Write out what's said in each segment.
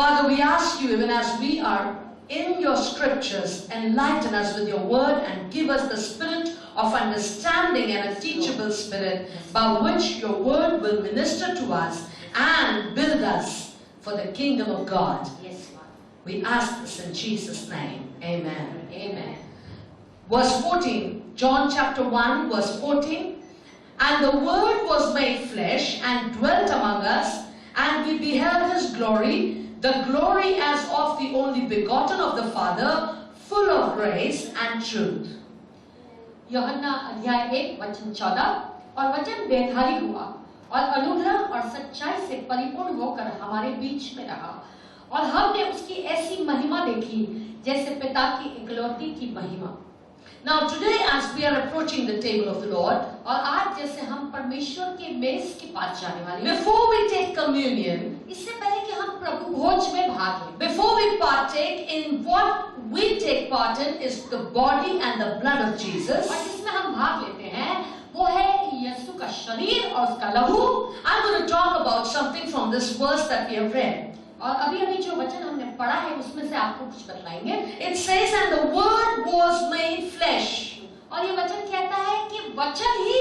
Father, we ask you, even as we are in your scriptures, enlighten us with your word and give us the spirit of understanding and a teachable spirit by which your word will minister to us and build us for the kingdom of God. Yes, Lord. We ask this in Jesus' name. Amen. Amen. Verse 14, John chapter 1, verse 14. And the Word was made flesh and dwelt among us, and we beheld his glory, the glory as of the only begotten of the Father, full of grace and truth. यूहन्ना अध्याय 1 वचन 14 और वचन देहधारी हुआ और अनुग्रह और सच्चाई से परिपूर्ण होकर हमारे बीच में रहा और हमने उसकी ऐसी महिमा देखी जैसे पिता की इकलौती की महिमा. Now today, as we are approaching the table of the Lord, और आज जैसे हम परमेश्वर के मेज के पास जाने वाले हैं, before we take communion, इससे पहले कि हम प्रभु भोज में भाग लें, before we partake in what we take part in is the body and the blood of Jesus. और जिसमें हम भाग लेते हैं वो है यीशु का शरीर और उसका लहू. I'm going to talk about something from this verse that we have read. और अभी जो वचन हमने पढ़ा है उसमें से आपको कुछ बतलाएंगे. It says, and the word was made flesh. और ये वचन कहता है कि वचन ही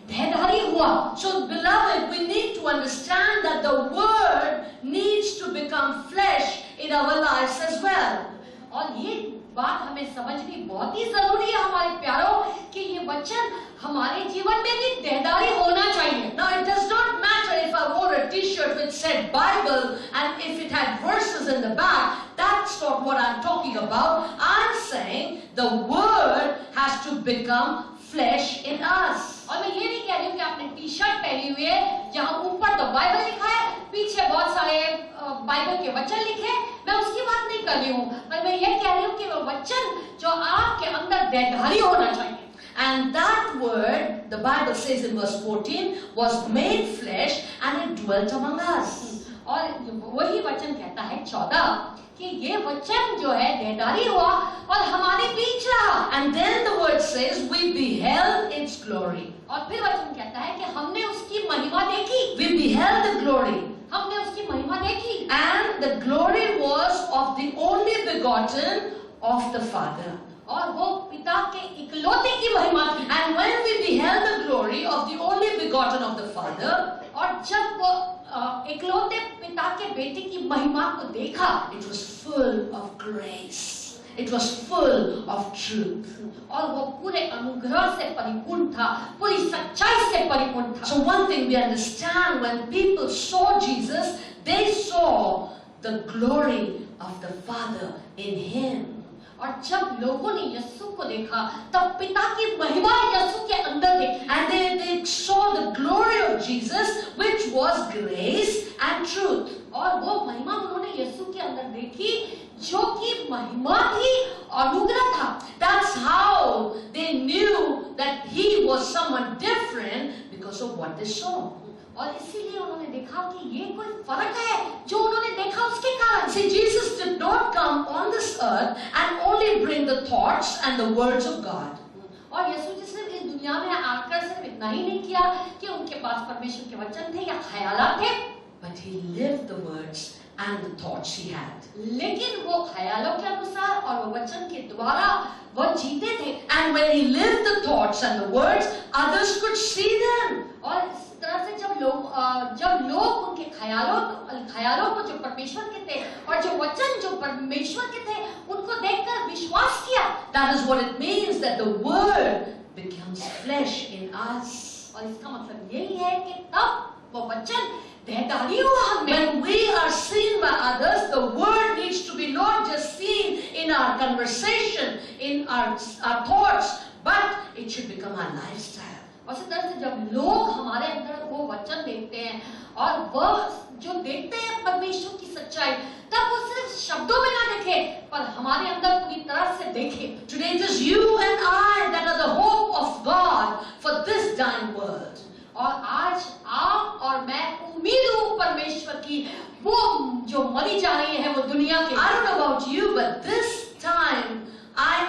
देहधारी हुआ. So beloved, we need to understand that the word needs to become flesh in our lives as well. और ये बात हमें समझनी बहुत ही जरूरी है हमारे प्यारों कि ये वचन हमारे जीवन में भी देहधारी होना चाहिए. Now it does not matter if I wore a t-shirt which said Bible and if it had verses in the back. That's not what I'm talking about. I'm saying the word has to become flesh in us. और मैं ये नहीं कह रही हूँ कि आपने T shirt पहनी हुई है जहाँ ऊपर तो बाइबल लिखा है, पीछे बहुत सारे बाइबल के वचन लिखे. मैं उसकी बात नहीं कर रही हूँ, पर मैं ये कह रही हूँ कि वो वचन जो आपके अंदर देहधारी होना चाहिए. And that word, the Bible says in verse 14, was made flesh and it dwelt among us. और वही वचन कहता है 14 कि ये वचन जो है देहधारी हुआ और हमारे बीच रहा. And then the word says we beheld its glory. और फिर वचन कहता है कि हमने उसकी महिमा देखी. We beheld the glory. हमने उसकी महिमा देखी. And the glory was of the only begotten of the Father. और वो पिता के इकलौते की महिमा थी. And when we beheld the glory of the only begotten of the Father, और जब वो इकलौते पिता के बेटे की महिमा को देखा, it was full of grace. It was full of truth. और वो पूरे अनुग्रह से परिपूर्ण था, पूरी सच्चाई से परिपूर्ण था. So one thing we understand, when people saw Jesus, they saw the glory of the Father in him. और जब लोगों ने यीशु को देखा तब पिता की महिमा यीशु के अंदर देखी. And they saw the glory of Jesus, which was grace and truth. और वो महिमा उन्होंने यीशु के अंदर देखी जो कि महिमा थी, अनुग्रह था. That's how they knew that he was someone different, because of what they saw. और इसीलिए उन्होंने देखा कि ये कोई फर्क है जो उन्होंने देखा उसके कारण. See, Jesus did not come on this earth and only bring the thoughts and the words of God. और यीशु जी सिर्फ इस दुनिया में आकर सिर्फ इतना ही नहीं किया कि उनके पास परमेश्वर के वचन थे या ख्यालात थे, But he lived the words and the thoughts he had. लेकिन वो ख्यालों के अनुसार और वो वचन के द्वारा वो जीते थे. And when he lived the thoughts and the words, others could see them. और इस तरह से जब लोग उनके ख्यालों को जो परमेश्वर के थे और जो वचन जो परमेश्वर के थे उनको देखकर विश्वास किया. That is what it means, that the word becomes flesh in us. और इसका मतलब यही है कि तब वो वचन देहधारी हुआ हमें. When we are seen by others, the word needs to be not just seen in our conversation, in our thoughts, but it should become our lifestyle. और इस तरह से जब लोग हमारे अंदर वो वचन देखते हैं और वह जो देखते हैं परमेश्वर की सच्चाई, तब वो सिर्फ शब्दों में ना देखे पर हमारे अंदर पूरी तरह से देखे. Today it is you and I that are the hope of God for this dying world. और आज आप और मैं उम्मीद हूँ परमेश्वर की वो जो मरी जा रही है वो दुनिया के. I don't know about you, but this time,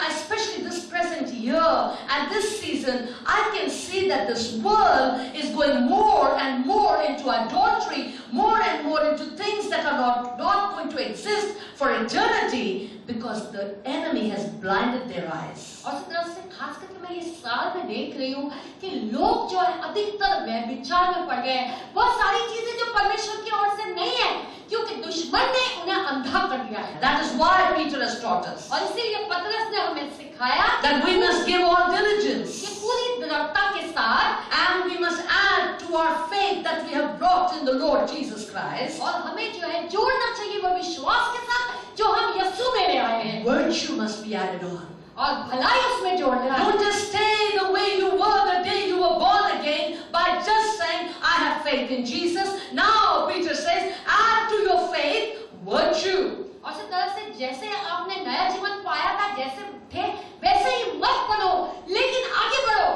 especially this present year and this season, I can see see that this world is going more and more into adultery, more and more into things that are not going to exist for eternity, because the enemy has blinded their eyes. और इस तरह से खास करके मैं ये साल में देख रही हूँ कि लोग जो है अधिकतर व्यभिचार में पड़ गए हैं। बहुत सारी चीजें जो परमेश्वर की ओर से नहीं है, क्योंकि दुश्मन ने उन्हें अंधा कर दिया है। That is why Peter has taught us और इसीलिए पतरस ने हमें सिखाया that we must give all diligence, कि पूरी दृढ़ता के साथ, and we must add to our faith that we have brought in the Lord Jesus Christ. और हमें जो है जोड़ना चाहिए वो विश्वास के साथ जो हम यीशु में ले आए हैं, Virtue must be added on. और भलाई उसमें जोड़ना है। Don't just stay the way you were the day you were born again by just saying, I have faith in Jesus. Now, Peter says, add to your faith virtue. और इस तरह से जैसे आपने नया जीवन पाया था, जैसे थे वैसे ही मत बनो, लेकिन आगे बढ़ो,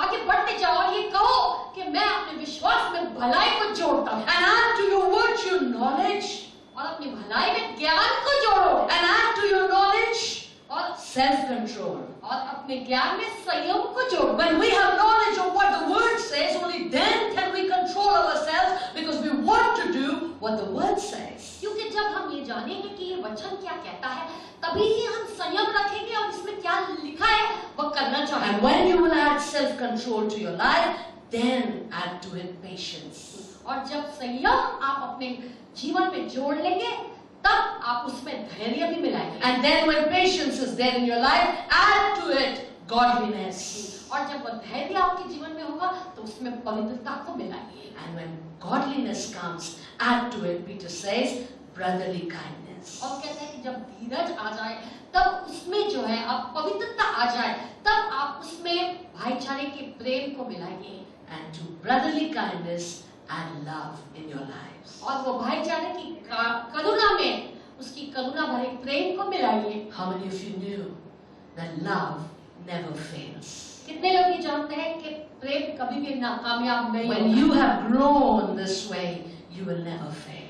आगे बढ़ते जाओ और ये कहो कि मैं अपने विश्वास में भलाई को जोड़ता हूँ। And add to your virtue knowledge. और अपनी भलाई में ज्ञान को जोड़ो, And add to your knowledge और self-control. और अपने ज्ञान में संयम को जोड़ो। When we have knowledge of what the word says, only then can we control ourselves, because we want to do what the word says. क्योंकि जब हम ये जानेंगे कि ये वचन क्या कहता है, तभी ही हम संयम रखेंगे और इसमें क्या लिखा है वो करना चाहेंगे। And when you will add self-control to your life, then add to it patience. और जब संयम आप अपने जीवन में जोड़ लेंगे, तब आप उसमें धैर्य भी मिलाएंगे। And then when patience is there in your life, add to it godliness. और जब वो धैर्य आपके जीवन में होगा, तो उसमें पवित्रता को मिलाइए। And when godliness comes, add to it, Peter says, brotherly kindness. और कहते हैं कि जब धीरज आ जाए, तब उसमें जो है आप पवित्रता आ जाए, तब आप उसमें भाईचारे के प्रेम को मिलाइए। And to brotherly kindness, add love in your lives. और वो भाईचारे की करुणा में उसकी करुणा भरे प्रेम को मिलाइए। How many of you knew that love never fails? कितने लोग ये जानते हैं कि प्रेम कभी भी नाकामयाब नहीं When you have grown this way, you will never fail.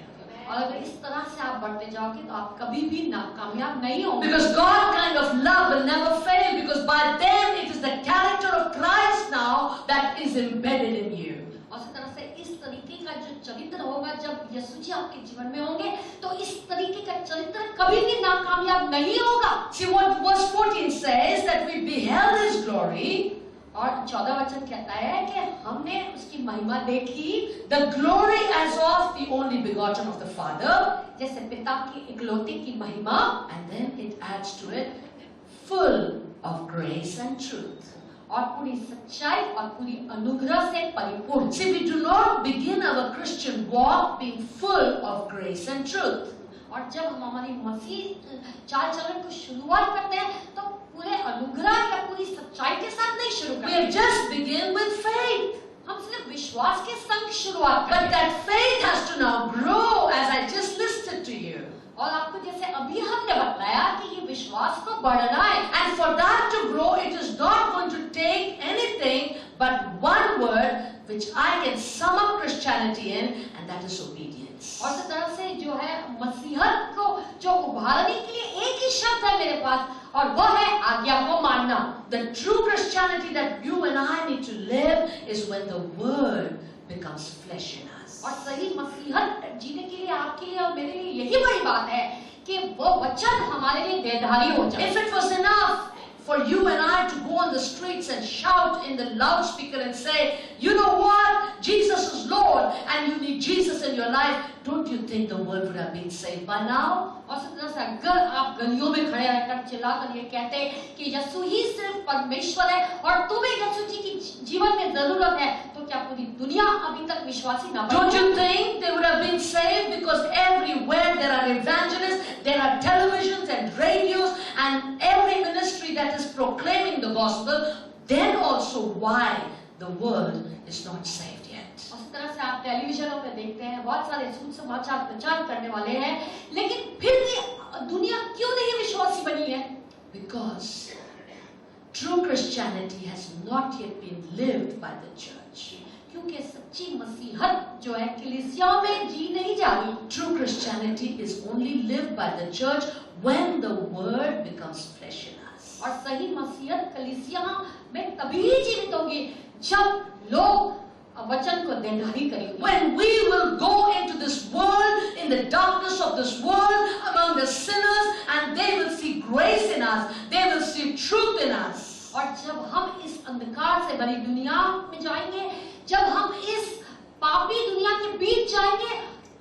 और अगर इस तरह से आप बढ़ते जाओगे तो आप कभी भी नाकामयाब नहीं होंगे। Because God kind of love will never fail, because by then it is the character of Christ now that is embedded in you. और इस तरह से इस तरीके का जो चरित्र होगा, जब यीशु जी आपके जीवन में होंगे, तो इस तरीके का चरित्र कभी भी नाकामयाब नहीं होगा। See what verse 14 says, that we beheld His glory. और 14 वचन कहता है कि हमने उसकी महिमा देखी, The glory as of the only begotten of the Father. जैसे पिता की इकलौते की महिमा, And then it adds to it, full of grace and truth. और पूरी सच्चाई और पूरी अनुग्रह से परिपूर्ण। See, we do not begin our Christian walk being full of grace and truth. और जब हम हमारी मसीह चाल चलन को शुरुआत करते हैं, तो पूरे अनुग्रह या पूरी सच्चाई के साथ नहीं शुरू We करते। have just begin with faith. हम सिर्फ विश्वास के संग शुरुआत करते But that faith has to now grow, as I just listed to you. और आपको जैसे अभी हमने बताया कि ये विश्वास को बढ़ना है। And for that to grow, it is not going to take anything but one word which I can sum up Christianity in, and that is obedience. और इस तरह से जो है मसीहत को जो उभारने के लिए एक ही शब्द है मेरे पास, और वह है आज्ञा को मानना। The true Christianity that you and I need to live is when the word becomes flesh in us. और सही मसीहत जीने के लिए आपके लिए और मेरे लिए यही बड़ी बात है कि वो वचन हमारे लिए देहधारी हो जाए। If it was enough for you and I to go on the streets and shout in the loudspeaker and say, you know what, Jesus is Lord, and you need Jesus in your life, don't you think the world would have been saved by now? और इस तरह से अगर आप गलियों में खड़े रहकर चिल्लाकर ये कहते कि यीशु ही सिर्फ परमेश्वर है और तुम्हें यीशु जी की जीवन में जरूरत है, तो क्या पूरी दुनिया अभी तक विश्वासी ना बनी? Don't you think they would have been saved? Because everywhere there are evangelists, there are televisions and radios, and every ministry that is proclaiming the gospel. Then also why the world is not saved yet? उस तरह से आप टेलीविजनों पे देखते हैं, बहुत सारे सुसमाचार प्रचार करने वाले हैं, लेकिन फिर भी दुनिया क्यों नहीं विश्वासी बनी है? Because true Christianity has not yet been lived by the church. क्योंकि सच्ची मसीहत जो है कलीसियाओं में जी नहीं जा रही। True Christianity is only lived by the church when the word becomes flesh in us. और सही मसीहत कलीसिया में तभी जीवित होगी जब लोग वचन को देनदारी करेंगे, when we will go into this world, in the darkness of this world, among the sinners, and they will see grace in us, they will see truth in us. और जब हम इस अंधकार से भरी दुनिया में जाएंगे, जब हम इस पापी दुनिया के बीच जाएंगे,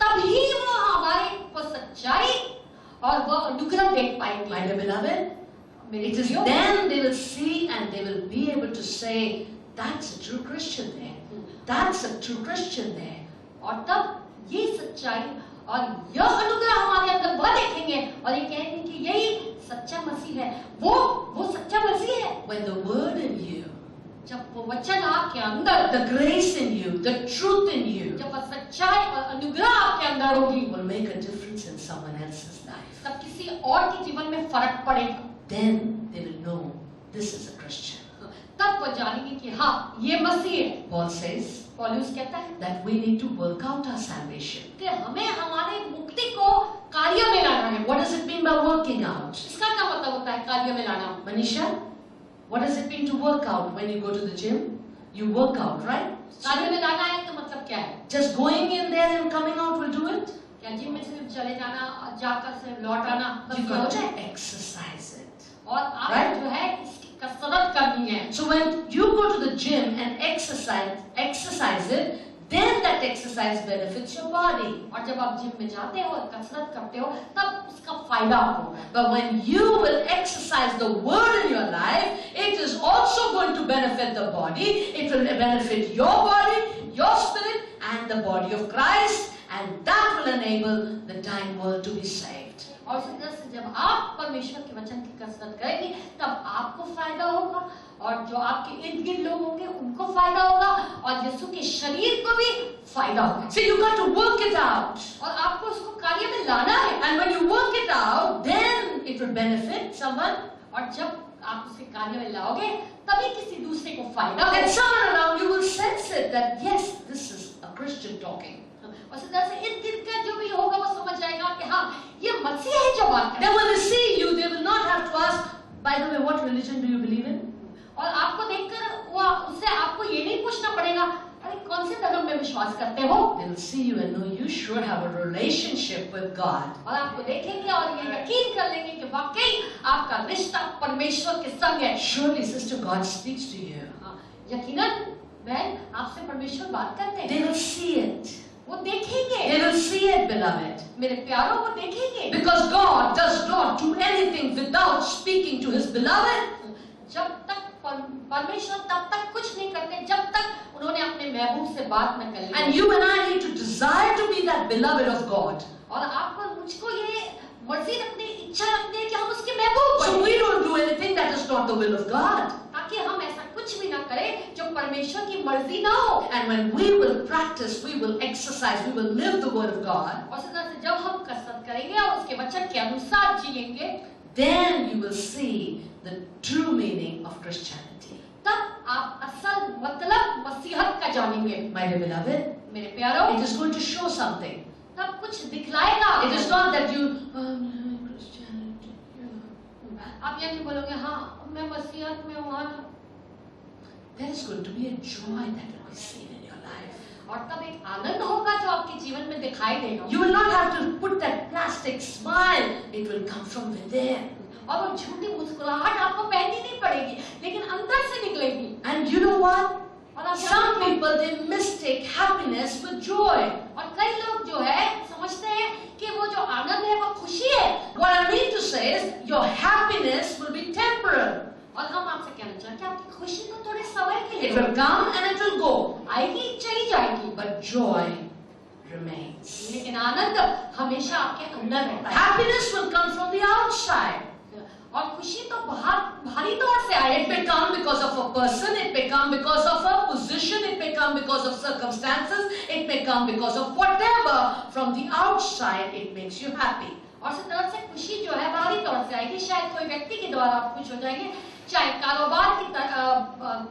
तभी वो हमारे को सच्चाई और वो अनुग्रह देख पाएंगे। My dear beloved, it is then they will see and they will be able to say, that's a true Christian there. That's a true Christian there. और तब ये सच्चाई और यह अनुग्रह हमारे अंदर वह देखेंगे और ये कहेंगे कि यही सच्चा मसीह है, वो सच्चा मसीह है। When the word in you, जब वो वचन आपके अंदर, the grace in you, the truth in you, जब वह सच्चाई और अनुग्रह आपके अंदर होगी, will make a difference in someone else's life. तब किसी और के जीवन में फर्क पड़ेगा। Then they will know this is a Christian. तब वो जानेंगे कि हाँ ये मसीह है। Paul says पौलुस कहता है that we need to work out our salvation. कि हमें हमारे मुक्ति को कार्य में लाना है। What does it mean by working out? इसका क्या मतलब होता है कार्य में लाना? Manisha, what does it mean to work out when you go to the gym? You work out, right? कार्य में लाना है तो मतलब क्या है? Just going in there and coming out will do it? क्या जिम में सिर्फ चले जाना, जाकर से लौट आना बस You हो got जाए? to exercise it. और आप Right? जो है इसकी कसरत करनी है। So when you go to the gym and exercise it, then that exercise benefits your body. और जब आप जिम में जाते हो और कसरत करते हो तब उसका फायदा आपको होगा। But when you will exercise the word in your life, it is also going to benefit the body. It will benefit your body, your spirit, and the body of Christ, and that will enable the dying world to be saved. और इसी तरह से जब आप परमेश्वर के वचन की कसरत करेंगे तब आपको फायदा होगा और जो आपके इर्द गिर्द लोग होंगे उनको फायदा होगा और यीशु के शरीर को भी फायदा होगा। So you got to work it out. और आपको उसको कार्य में लाना है। And when you work it out, then it will benefit someone. और जब आप उसे कार्य में लाओगे तभी किसी दूसरे को फायदा And होगा। someone around you will sense it that yes, this is a Christian talking. और इसी तरह से इर्द गिर्द का जो भी होगा वो समझ जाएगा कि हाँ ये मसीह है जो बात कर रहा है। Then when they see you, they will not have to ask, by the way, what religion do you believe in? और आपको देखकर वो उससे आपको ये नहीं पूछना पड़ेगा अरे कौन से धर्म में विश्वास करते हो? They will see you and know you sure have a relationship with God. और आपको देखेंगे और ये यकीन कर लेंगे कि वाकई आपका रिश्ता परमेश्वर के संग है। Surely, sister, God speaks to you. हाँ, यकीनन बहन आपसे परमेश्वर बात करते हैं। They will see it. वो देखेंगे। They will see it, beloved. मेरे प्यारों को देखेंगे। Because God does not do anything without speaking to His beloved. जब तक परमेश्वर तब तक कुछ नहीं करते जब तक उन्होंने अपने महबूब से बात न कर ली। And you and I need to desire to be that beloved of God. और आपको मुझको ये मर्जी रखने इच्छा रखनी है कि हम उसके महबूब बनें। So we don't do anything that is not the will of God. ताकि हम ऐसा कुछ भी ना करें जो परमेश्वर की मर्जी ना हो। And when we will practice, we will exercise, we will live the word of God. और इस तरह से जब हम कसरत करेंगे और उसके वचन के अनुसार जिएंगे, then you will see the true meaning of Christianity. तब आप असल मतलब मसीहत का जानेंगे। My dear beloved, मेरे प्यारों, it is going to show something. तब कुछ दिखलाएगा। It is not that you, Christianity. आप ये नहीं बोलोगे हाँ मैं मसीहत में हूँ ना। There is going to be a joy that will be seen in your life. और तब एक आनंद होगा जो आपके जीवन में दिखाई देगा। You will not have to put that plastic smile. It will come from within. और वो झूठी मुस्कुराहट आपको पहननी नहीं पड़ेगी, लेकिन अंदर से निकलेगी। And you know what? और आप Some people, they mistake happiness with joy. और कई लोग जो है समझते हैं कि वो जो आनंद है वो खुशी है। What I mean to say is, your happiness will be temporal. और हम आपसे कहना चाहते हैं आपकी खुशी तो थोड़े समय के लिए It will come and it will go. आएगी चली जाएगी, But joy remains. लेकिन आनंद हमेशा आपके अंदर रहता है। Happiness will come from the outside. और खुशी तो बाहर बाहरी तौर से आएगी। It may come because of a person, it may come because of a position, it may come because of circumstances, it may come because of whatever. From the outside, it makes you happy. और इस तरह से खुशी जो है बाहरी तौर से आएगी। शायद कोई व्यक्ति के द्वारा आप खुश हो जाएंगे, चाहे कारोबार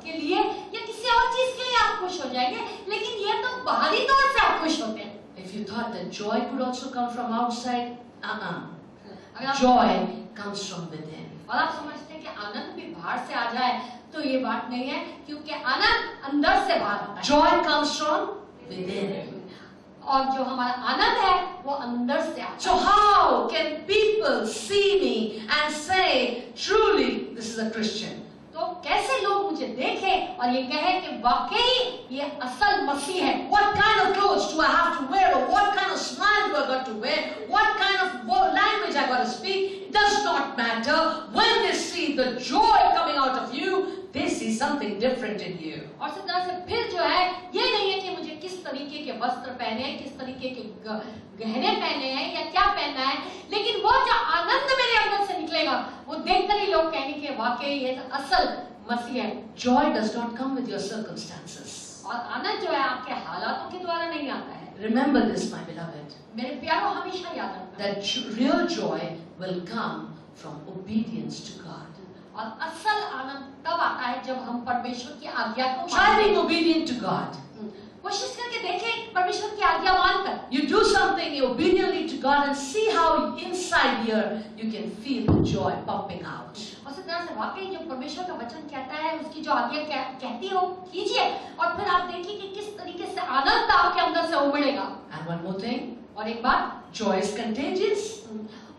के लिए या किसी और चीज के लिए आप खुश हो जाएंगे, लेकिन ये तो बाहरी तौर से आप खुश होते हैं। If you thought that joy could also come from outside, अगर आप joy comes from within. और आप समझते हैं कि आनंद भी बाहर से आ जाए, तो ये बात नहीं है, क्योंकि आनंद अंदर से बाहर आता है। Joy comes from within. और जो हमारा आनंद है वो अंदर से आता है। So how can people see me and say, truly, this is a Christian? तो कैसे लोग मुझे देखें और ये कहें कि वाकई ये असल मसीह है? What kind of clothes do I have to wear, or what kind of smile do I got to wear? What kind of language I got to speak? It does not matter. When they see the joy coming out of you, they see something different in you. और इस तरह से फिर जो है, ये नहीं है कि मुझे किस तरीके के वस्त्र पहने हैं, किस तरीके के गहने पहने हैं या क्या पहनना है, लेकिन वो जो आनंद मेरे अंदर से निकलेगा, वो देखकर ही लोग कहेंगे कि वाकई ये तो असल मसीह है। Joy does not come with your circumstances. और आनंद जो है आपके हालातों के द्वारा नहीं आता है। Remember this, my beloved, मेरे प्यारों, हमेशा याद रखना that real joy will come from obedience to God. और असल आनंद तब आता है जब हम परमेश्वर की आज्ञा को Try मानते being हैं। obedient to God. कोशिश करके देखें परमेश्वर की आज्ञा मानकर। You do something obediently to God and see how inside here you can feel the joy pumping out. और इस तरह से वाकई जो परमेश्वर का वचन कहता है, उसकी जो आज्ञा कहती है वो कीजिए, और फिर आप देखिए कि किस तरीके से आनंद आपके अंदर से उमड़ेगा। And one more thing, और एक बात, joy is contagious.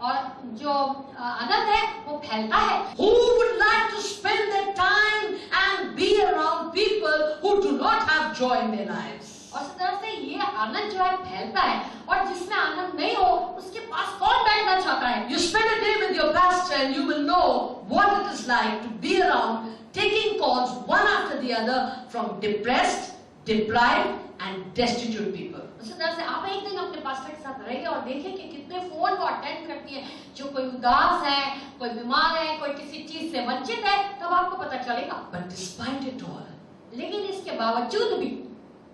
और जो आनंद है वो फैलता है। Who would like to spend their time and be around people who do not have joy in their lives? और इस तरह से ये आनंद जो है फैलता है, और जिसमें आनंद नहीं हो उसके पास कौन बैठना चाहता है? You spend a day with your pastor and you will know what it is like to be around taking calls one after the other from depressed, deprived and destitute people. उसी तरह से आप एक दिन अपने पास्टर के साथ रहिए और देखिए कि कितने फोन को अटेंड करती है, जो कोई उदास है, कोई बीमार है, कोई किसी चीज से वंचित है, तब आपको पता चलेगा। But despite it all, लेकिन इसके बावजूद भी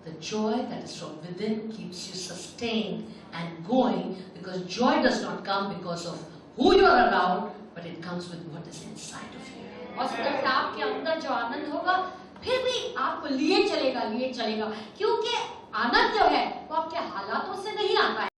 the joy that is from within keeps you sustained and going, because joy does not come because of who you are around, but it comes with what is inside of you. और इस तरह से आपके अंदर जो आनंद होगा फिर भी आपको लिए चलेगा, क्योंकि आनंद जो है वो आपके हालातों से नहीं आता है।